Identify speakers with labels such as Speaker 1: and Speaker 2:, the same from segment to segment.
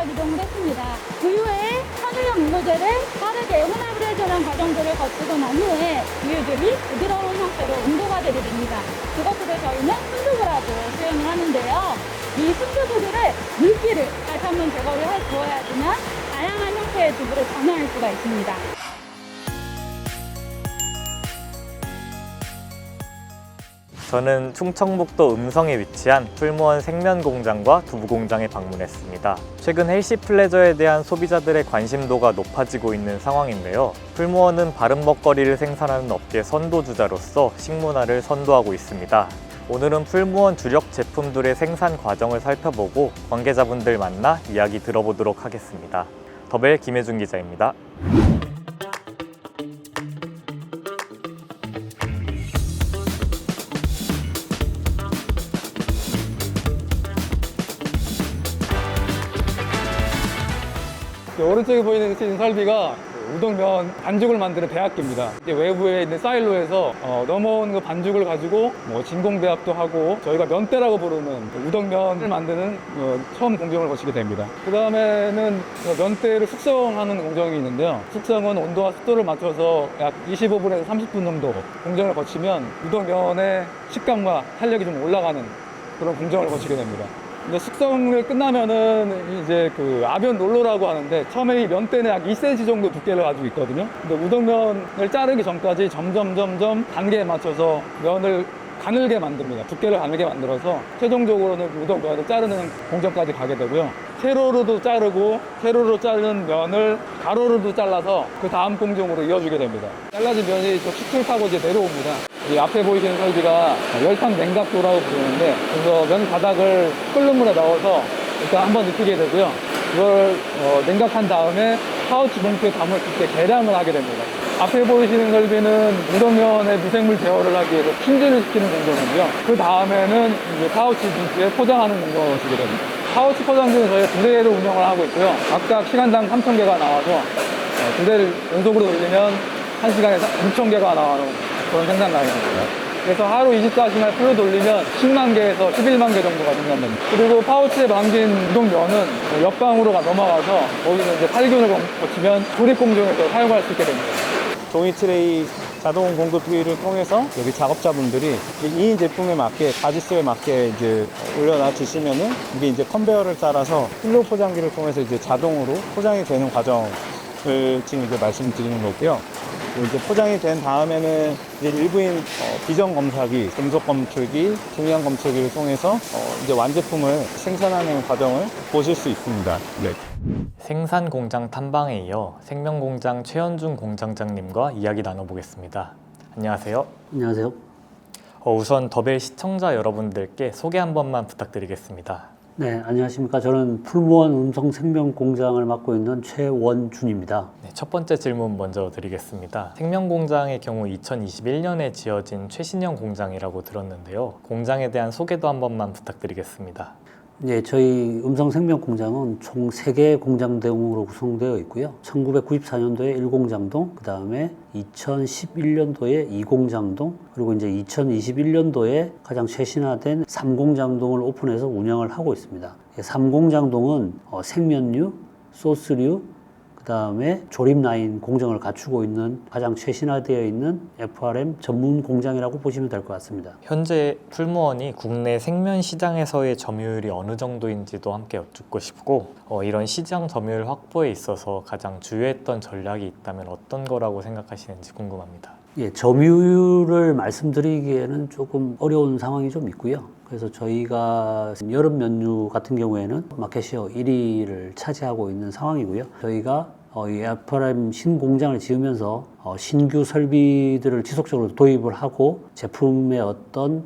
Speaker 1: 기동을 했습니다. 그 후에 천일염 일로제를 빠르게 혼합을 해주는 과정들을 거치고 난 후에 우유들이 부드러운 형태로 온도가 되게 됩니다. 그것들을 저희는 순두부라고 표현을 하는데요. 이 순두부들을 물기를 다시 한번 제거를 해주어야지만 다양한 형태의 두부를 전환할 수가 있습니다.
Speaker 2: 저는 충청북도 음성에 위치한 풀무원 생면공장과 두부공장에 방문했습니다. 최근 헬시 플레저에 대한 소비자들의 관심도가 높아지고 있는 상황인데요. 풀무원은 바른 먹거리를 생산하는 업계 선도주자로서 식문화를 선도하고 있습니다. 오늘은 풀무원 주력 제품들의 생산 과정을 살펴보고 관계자분들 만나 이야기 들어보도록 하겠습니다. 더벨 김혜준 기자입니다.
Speaker 3: 오른쪽에 보이는 설비가 우동면 반죽을 만드는 배합기입니다. 외부에 있는 사일로에서 넘어온 그 반죽을 가지고 진공 배합도 하고 저희가 면대라고 부르는 우동면을 만드는 처음 공정을 거치게 됩니다. 그 다음에는 면대를 숙성하는 공정이 있는데요. 숙성은 온도와 습도를 맞춰서 약 25분에서 30분 정도 공정을 거치면 우동면의 식감과 탄력이 좀 올라가는 그런 공정을 거치게 됩니다. 근데 숙성을 끝나면은 이제 그 아변 롤러라고 하는데 처음에 이 면대는 약 2cm 정도 두께를 가지고 있거든요. 근데 우동면을 자르기 전까지 점점 단계에 맞춰서 면을 가늘게 만듭니다. 두께를 가늘게 만들어서 최종적으로는 우동면을 자르는 공정까지 가게 되고요. 세로로도 자르고 세로로 자른 면을 가로로도 잘라서 그 다음 공정으로 이어주게 됩니다. 잘라진 면이 저 축을 타고 이제 내려옵니다. 이 앞에 보이시는 설비가 열탕 냉각도라고 부르는데 그래서 면 바닥을 끓는 물에 넣어서 일단 한번 익히게 되고요. 이걸 냉각한 다음에 파우치 봉투에 담을 수 있게 계량을 하게 됩니다. 앞에 보이시는 설비는 우동면의 미생물 제어를 하기 위해서 침진을 시키는 공정이고요. 그 다음에는 이제 파우치 봉투에 포장하는 공정을 거치게 됩니다. 파우치 포장지는 저희가 두 대를 운영을 하고 있고요. 각각 시간당 3,000개가 나와서 두 대를 연속으로 돌리면 1시간에 6,000개가 나오는 그런 생산 라인입니다. 그래서 하루 24시간 풀로 돌리면 10만 개에서 11만 개 정도가 생산됩니다. 그리고 파우치에 담긴 우동면은 옆방으로 넘어가서 거기는 이제 살균을 거치면 조립 공정에서 사용할 수 있게 됩니다.
Speaker 4: 종이 트레이 자동 공급기를 통해서 여기 작업자분들이 2인 제품에 맞게 가지수에 맞게 이제 올려놔 주시면은 이게 이제 컨베어를 따라서 필로 포장기를 통해서 이제 자동으로 포장이 되는 과정을 지금 이제 말씀드리는 거고요. 이제 포장이 된 다음에는 이제 일부인 비전 검사기, 금속 검출기, 중량 검출기를 통해서 이제 완제품을 생산하는 과정을 보실 수 있습니다. 네.
Speaker 2: 생산 공장 탐방에 이어 생명공장 최현중 공장장님과 이야기 나눠보겠습니다. 안녕하세요.
Speaker 5: 안녕하세요.
Speaker 2: 우선 더벨 시청자 여러분들께 소개 한 번만 부탁드리겠습니다.
Speaker 5: 네, 안녕하십니까. 저는 풀무원 음성생명공장을 맡고 있는 최원준입니다.
Speaker 2: 네, 첫 번째 질문 먼저 드리겠습니다. 생명공장의 경우 2021년에 지어진 최신형 공장이라고 들었는데요. 공장에 대한 소개도 한 번만 부탁드리겠습니다.
Speaker 5: 네, 저희 음성생명공장은 총 3개의 공장대용으로 구성되어 있고요. 1994년도에 1공장동, 그 다음에 2011년도에 2공장동, 그리고 이제 2021년도에 가장 최신화된 3공장동을 오픈해서 운영을 하고 있습니다. 3공장동은 생면류, 소스류, 그 다음에 조립 라인 공정을 갖추고 있는 가장 최신화되어 있는 FRM 전문 공장이라고 보시면 될 것 같습니다.
Speaker 2: 현재 풀무원이 국내 생면 시장에서의 점유율이 어느 정도인지도 함께 여쭙고 싶고 이런 시장 점유율 확보에 있어서 가장 주요했던 전략이 있다면 어떤 거라고 생각하시는지 궁금합니다.
Speaker 5: 예, 점유율을 말씀드리기에는 조금 어려운 상황이 좀 있고요. 그래서 저희가 여름 면류 같은 경우에는 마켓시어 1위를 차지하고 있는 상황이고요. 저희가 이 FRM 신공장을 지으면서 신규 설비들을 지속적으로 도입을 하고 제품의 어떤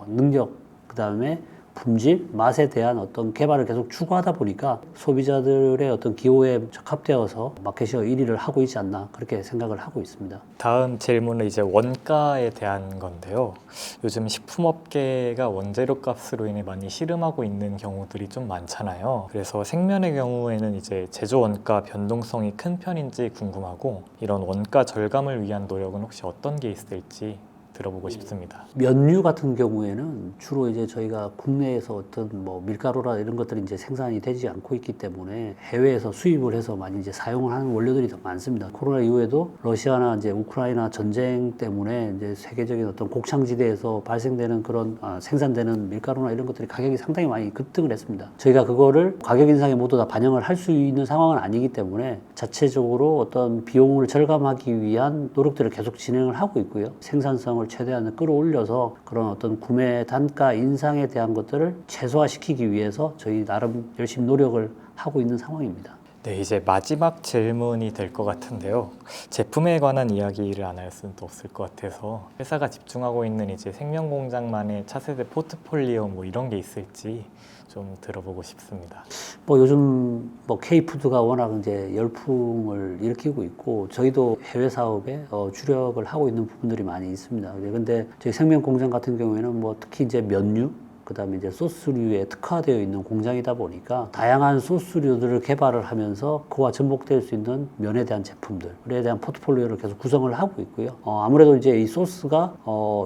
Speaker 5: 능력, 그 다음에 품질, 맛에 대한 어떤 개발을 계속 추구하다 보니까 소비자들의 어떤 기호에 적합되어서 마켓시어 1위를 하고 있지 않나 그렇게 생각을 하고 있습니다.
Speaker 2: 다음 질문은 이제 원가에 대한 건데요. 요즘 식품업계가 원재료 값으로 인해 많이 씨름하고 있는 경우들이 좀 많잖아요. 그래서 생면의 경우에는 이제 제조 원가 변동성이 큰 편인지 궁금하고 이런 원가 절감을 위한 노력은 혹시 어떤 게 있을지 들어보고 싶습니다.
Speaker 5: 면류 같은 경우에는 주로 이제 저희가 국내에서 어떤 뭐 밀가루라 이런 것들이 이제 생산이 되지 않고 있기 때문에 해외에서 수입을 해서 많이 이제 사용을 하는 원료들이 더 많습니다. 코로나 이후에도 러시아나 이제 우크라이나 전쟁 때문에 이제 세계적인 어떤 곡창지대에서 발생되는 그런 생산되는 밀가루나 이런 것들이 가격이 상당히 많이 급등을 했습니다. 저희가 그거를 가격 인상에 모두 다 반영을 할 수 있는 상황은 아니기 때문에 자체적으로 어떤 비용을 절감하기 위한 노력들을 계속 진행을 하고 있고요. 생산성을 최대한 끌어올려서 그런 어떤 구매 단가 인상에 대한 것들을 최소화시키기 위해서 저희 나름 열심히 노력을 하고 있는 상황입니다.
Speaker 2: 네, 이제 마지막 질문이 될 것 같은데요. 제품에 관한 이야기를 안 할 수는 또 없을 것 같아서 회사가 집중하고 있는 이제 생명공장만의 차세대 포트폴리오 뭐 이런 게 있을지 좀 들어보고 싶습니다.
Speaker 5: 뭐 요즘 뭐 K푸드가 워낙 이제 열풍을 일으키고 있고 저희도 해외 사업에 주력을 하고 있는 부분들이 많이 있습니다. 근데 저희 생명공장 같은 경우에는 뭐 특히 이제 면류 그다음에 이제 소스류에 특화되어 있는 공장이다 보니까 다양한 소스류들을 개발을 하면서 그와 접목될 수 있는 면에 대한 제품들에 대한 포트폴리오를 계속 구성을 하고 있고요. 아무래도 이제 이 소스가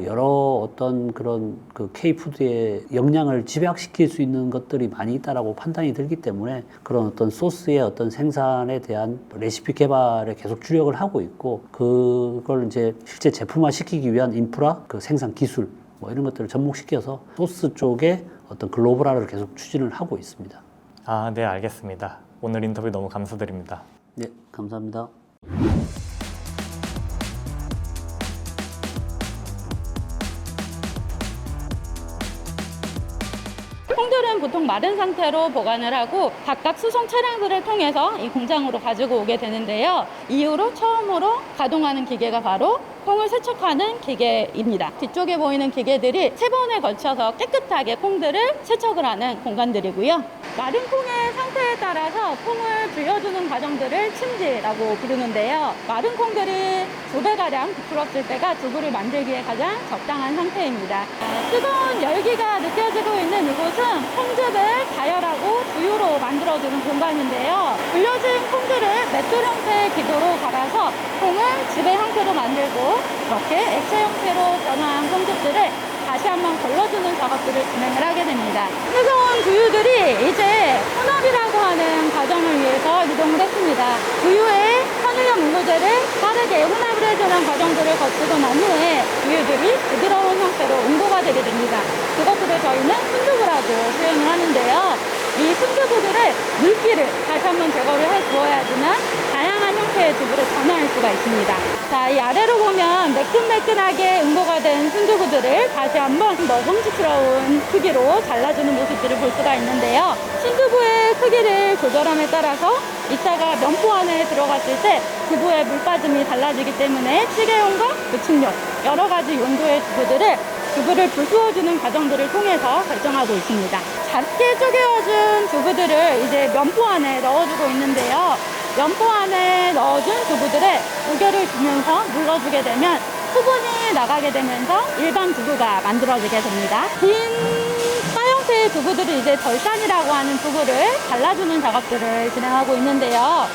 Speaker 5: 여러 어떤 그런 그 K푸드의 역량을 집약시킬 수 있는 것들이 많이 있다라고 판단이 들기 때문에 그런 어떤 소스의 어떤 생산에 대한 레시피 개발에 계속 주력을 하고 있고 그걸 이제 실제 제품화 시키기 위한 인프라, 그 생산 기술 뭐 이런 것들을 접목시켜서 소스 쪽에 어떤 글로벌화를 계속 추진을 하고 있습니다.
Speaker 2: 아, 네, 알겠습니다. 오늘 인터뷰 너무 감사드립니다.
Speaker 5: 네, 감사합니다.
Speaker 1: 콩들은 보통 마른 상태로 보관을 하고 각각 수송 차량들을 통해서 이 공장으로 가지고 오게 되는데요. 이후로 처음으로 가동하는 기계가 바로 콩을 세척하는 기계입니다. 뒤쪽에 보이는 기계들이 3번에 걸쳐서 깨끗하게 콩들을 세척을 하는 공간들이고요. 마른 콩의 상태에 따라서 콩을 불려주는 과정들을 침지라고 부르는데요. 마른 콩들이 2배가량 부풀었을 때가 두부를 만들기에 가장 적당한 상태입니다. 뜨거운 열기가 느껴지고 있는 이곳은 콩즙을 가열하고 두유로 만들어주는 공간인데요. 불려진 콩들을 맷돌 형태의 기도로 갈아서 콩을 즙의 형태로 만들고 이렇게 액체 형태로 변화한 콩즙들을 다시 한번 걸러주는 작업들을 진행을 하게 됩니다. 뜨거운 두유들이 이제 혼합이라고 하는 과정을 위해서 이동을 했습니다. 두유에 산유염 응고제를 빠르게 혼합을 해주는 과정들을 거치고 난 후에 두유들이 부드러운 형태로 응고가 되게 됩니다. 그것들을 저희는 순두부라고 표현을 하는데요. 이 순두부들의 물기를 다시 한번 제거를 해주어야지만 다양한 형태의 두부를 전환할 수가 있습니다. 자, 이 아래로 보면 매끈매끈하게 응고가 된 순두부들을 다시 한번 먹음직스러운 크기로 잘라주는 모습들을 볼 수가 있는데요. 순두부의 크기를 조절함에 따라서 이따가 면포 안에 들어갔을 때 두부의 물빠짐이 달라지기 때문에 찌개용과 부침용 여러 가지 용도의 두부를 불수워주는 과정들을 통해서 결정하고 있습니다. 작게 쪼개어준 두부들을 이제 면포 안에 넣어주고 있는데요. 면포 안에 넣어준 두부들에 무게를 주면서 눌러주게 되면 수분이 나가게 되면서 일반 두부가 만들어지게 됩니다. 긴 바 형태의 두부들이 이제 절단이라고 하는 두부를 잘라주는 작업들을 진행하고 있는데요.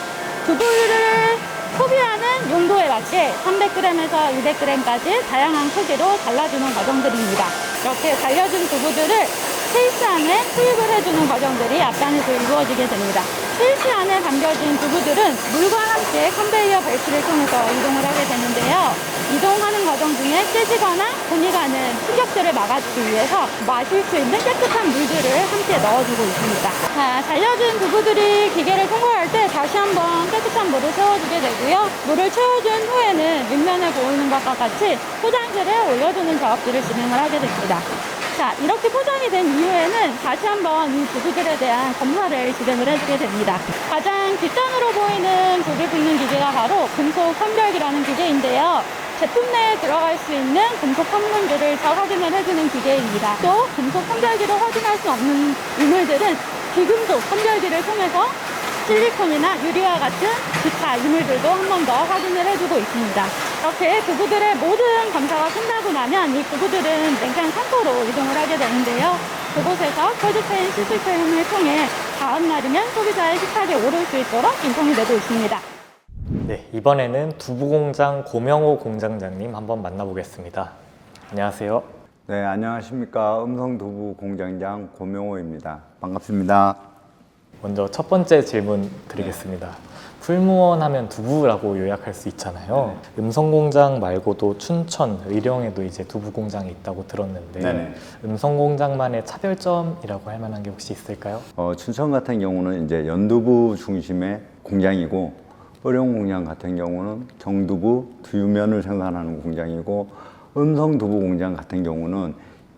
Speaker 1: 두부를 소비하는 용도에 맞게 300g에서 200g까지 다양한 크기로 잘라주는 과정들입니다. 이렇게 잘려진 두부들을 케이스 안에 투입을 해주는 과정들이 앞단에서 이루어지게 됩니다. 케이스 안에 담겨진 두부들은 물과 함께 컨베이어 벨트를 통해서 이동을 하게 되는데요. 이동하는 과정 중에 깨지거나 분이 가는 충격들을 막아주기 위해서 마실 수 있는 깨끗한 물들을 함께 넣어주고 있습니다. 자, 잘려진 두부들이 기계를 통과할 때 다시 한번 깨끗한 물을 채워주게 되고요. 물을 채워준 후에는 윗면에 보이는 것과 같이 포장지를 올려주는 작업들을 진행을 하게 됩니다. 자, 이렇게 포장이 된 이후에는 다시 한번 이 두부들에 대한 검사를 진행을 해주게 됩니다. 가장 뒷단으로 보이는 두부 굽는 기계가 바로 금속 선별기라는 기계인데요. 제품 내에 들어갈 수 있는 금속 성분들을 다 확인을 해주는 기계입니다. 또 금속 선별기로 확인할 수 없는 이물들은 비금속 선별기를 통해서 실리콘이나 유리와 같은 기타 이물들도 한 번 더 확인을 해주고 있습니다. 이렇게 두부들의 모든 검사가 끝나고 나면 이 두부들은 냉장 창고로 이동을 하게 되는데요. 그곳에서 콜드체인 시스템을 통해 다음 날이면 소비자의 식탁에 오를 수 있도록 인통이 되고 있습니다.
Speaker 2: 네, 이번에는 두부공장 고명호 공장장님 한번 만나보겠습니다. 안녕하세요.
Speaker 6: 네, 안녕하십니까. 음성두부 공장장 고명호입니다. 반갑습니다.
Speaker 2: 먼저 첫 번째 질문 드리겠습니다. 풀무원 하면 두부라고 요약할 수 있잖아요. 음성공장 말고도 춘천, 의령에도 이제 두부 공장이 있다고 들었는데
Speaker 6: 네네.
Speaker 2: 음성공장만의 차별점이라고 할 만한 게 혹시 있을까요?
Speaker 6: 춘천 같은 경우는 이제 연두부 중심의 공장이고, 의령 공장 같은 경우는 정두부, 두유면을 생산하는 공장이고, 음성두부 공장 같은 경우는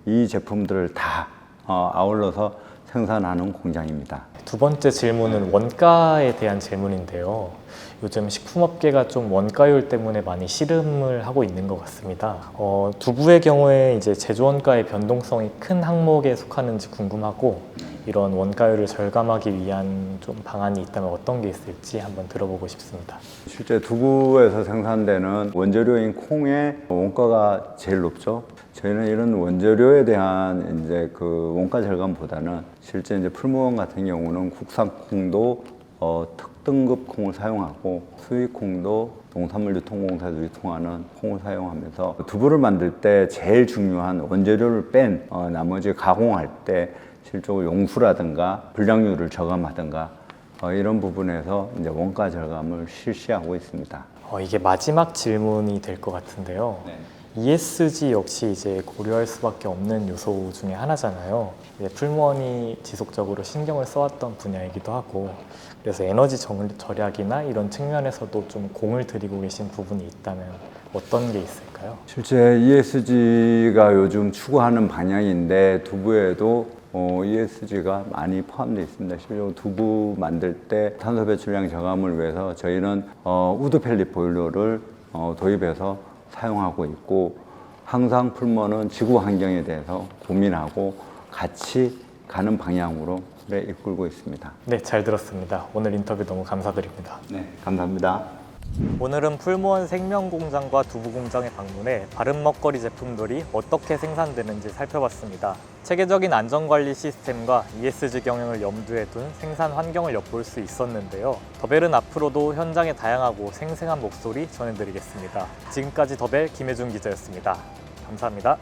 Speaker 6: 이 제품들을 다 아울러서 생산하는 공장입니다.
Speaker 2: 두 번째 질문은 원가에 대한 질문인데요. 요즘 식품업계가 좀 원가율 때문에 많이 씨름을 하고 있는 것 같습니다. 두부의 경우에 이제 제조 원가의 변동성이 큰 항목에 속하는지 궁금하고, 이런 원가율을 절감하기 위한 좀 방안이 있다면 어떤 게 있을지 한번 들어보고 싶습니다.
Speaker 6: 실제 두부에서 생산되는 원재료인 콩의 원가가 제일 높죠. 저희는 이런 원재료에 대한 이제 그 원가 절감보다는 실제 이제 풀무원 같은 경우는 국산 콩도 특등급 콩을 사용하고, 수입 콩도 농산물 유통공사에서 유통하는 콩을 사용하면서 두부를 만들 때 제일 중요한 원재료를 뺀 나머지 가공할 때 실적으로 용수라든가 불량률을 저감하든가 이런 부분에서 이제 원가 절감을 실시하고 있습니다.
Speaker 2: 이게 마지막 질문이 될 것 같은데요. ESG 역시 이제 고려할 수밖에 없는 요소 중에 하나잖아요. 이제 풀무원이 지속적으로 신경을 써왔던 분야이기도 하고, 그래서 에너지 절약이나 이런 측면에서도 좀 공을 들이고 계신 부분이 있다면 어떤 게 있을까요?
Speaker 6: 실제 ESG가 요즘 추구하는 방향인데, 두부에도 ESG가 많이 포함되어 있습니다. 실제로 두부 만들 때 탄소 배출량 저감을 위해서 저희는 우드 펠릿 보일러를 도입해서 사용하고 있고, 항상 풀무원은 지구 환경에 대해서 고민하고 같이 가는 방향으로 이끌고 있습니다.
Speaker 2: 네, 잘 들었습니다. 오늘 인터뷰 너무 감사드립니다.
Speaker 6: 네, 감사합니다.
Speaker 2: 오늘은 풀무원 생명공장과 두부공장에 방문해 바른 먹거리 제품들이 어떻게 생산되는지 살펴봤습니다. 체계적인 안전관리 시스템과 ESG 경영을 염두에 둔 생산 환경을 엿볼 수 있었는데요. 더벨은 앞으로도 현장의 다양하고 생생한 목소리 전해드리겠습니다. 지금까지 더벨 김혜준 기자였습니다. 감사합니다.